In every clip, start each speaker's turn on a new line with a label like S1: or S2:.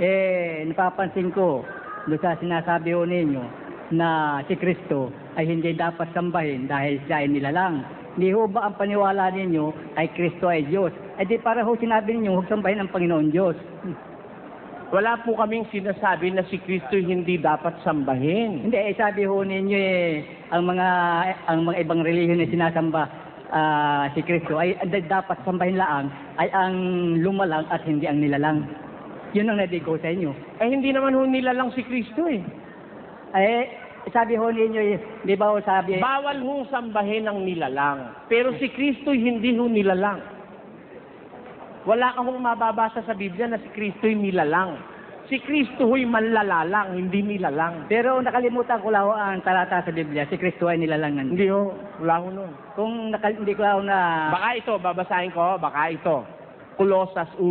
S1: Napapansin ko, doon sa sinasabi ho ninyo, na si Kristo ay hindi dapat sambahin dahil siya ay nilalang. Hindi ho ba ang paniwala ninyo ay Kristo ay Diyos? Di para ho sinabi ninyo, huwag sambahin ang Panginoon Diyos.
S2: Wala po kaming sinasabi na si Kristo hindi dapat sambahin.
S1: Hindi, sabi ho ninyo ang mga ibang relihiyon na sinasamba si Kristo ay dapat sambahin lang ay ang lumalang at hindi ang nilalang. Yun ang nadigo sa inyo.
S2: Hindi naman ho nilalang si Kristo eh.
S1: Sabi ho ninyo, di ba ho sabi...
S2: Bawal hong sambahin ang nilalang. Pero si Kristo hindi ho nilalang. Wala kang mababasa sa Biblia na si Kristo'y nilalang. Si Kristo ho'y manlalalang, hindi nilalang.
S1: Pero nakalimutan ko lang ho ang talata sa Biblia, si Kristo ay nilalangan.
S2: Hindi ho, wala ho nun.
S1: Kung hindi ko lang na...
S2: Baka ito, babasahin ko, baka ito. Kolosas 1.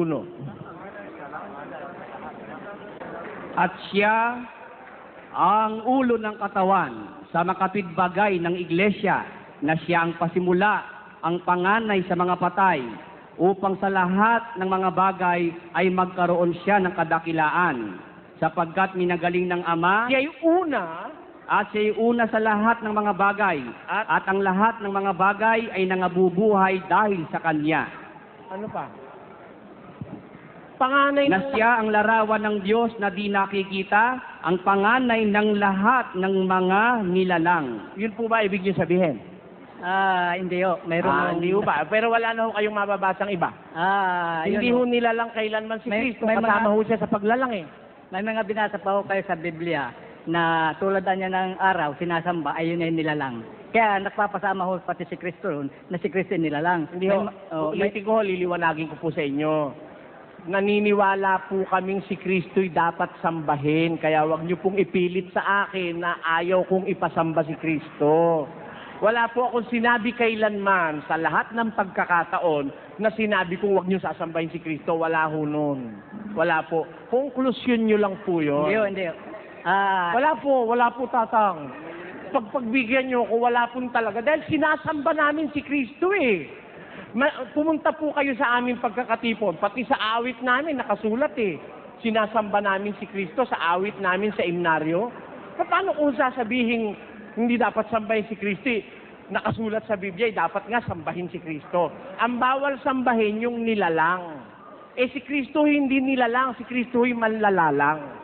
S3: At siya ang ulo ng katawan sa makapitbagay ng iglesia na siya ang pasimula, ang panganay sa mga patay, upang sa lahat ng mga bagay ay magkaroon siya ng kadakilaan, sapagkat minagaling ng Ama,
S2: Siya'y una,
S3: at siya'y una sa lahat ng mga bagay, at ang lahat ng mga bagay ay nangabubuhay dahil sa Kanya.
S2: ano pa? Panganay
S3: Na siya ang larawan ng Diyos na di nakikita, ang panganay ng lahat ng mga nilalang.
S2: Yun po ba ibig niyo sabihin?
S1: Hindi ho. Mayroon
S2: Hindi ho ba? Pero wala na ho kayong mababasang iba. Hindi ho nilalang kailanman si Kristo. Kasama ho siya sa paglalang eh.
S1: May mga binasa pa ho kayo sa Biblia na tulad niya ng araw, sinasamba, ayun ay nilalang. Kaya nagpapasama ho pati si Kristo ron, na si Kristo ay nilalang.
S2: Hindi ho. Ulitin ko ho, liliwanagin ko po sa inyo. Naniniwala po kaming si Kristo'y dapat sambahin. Kaya wag niyo pong ipilit sa akin na ayaw kong ipasamba si Kristo. Wala po akong sinabi kailanman sa lahat ng pagkakataon na sinabi kong huwag niyo sasambahin si Kristo. Wala ho nun. Wala po. Konklusyon niyo lang po yun.
S1: Hindi ho.
S2: Wala po tatang. Pagbigyan niyo ko, wala po talaga. Dahil sinasamba namin si Kristo eh. Pumunta po kayo sa aming pagkakatipon. Pati sa awit namin, nakasulat eh. Sinasamba namin si Kristo sa awit namin sa imnaryo. Paano kung sasabihin hindi dapat sambahin si Kristo? Nakasulat sa Biblia, dapat nga sambahin si Kristo. Ang bawal sambahin yung nilalang. Si Kristo hindi nilalang, si Kristo ay manlalalang.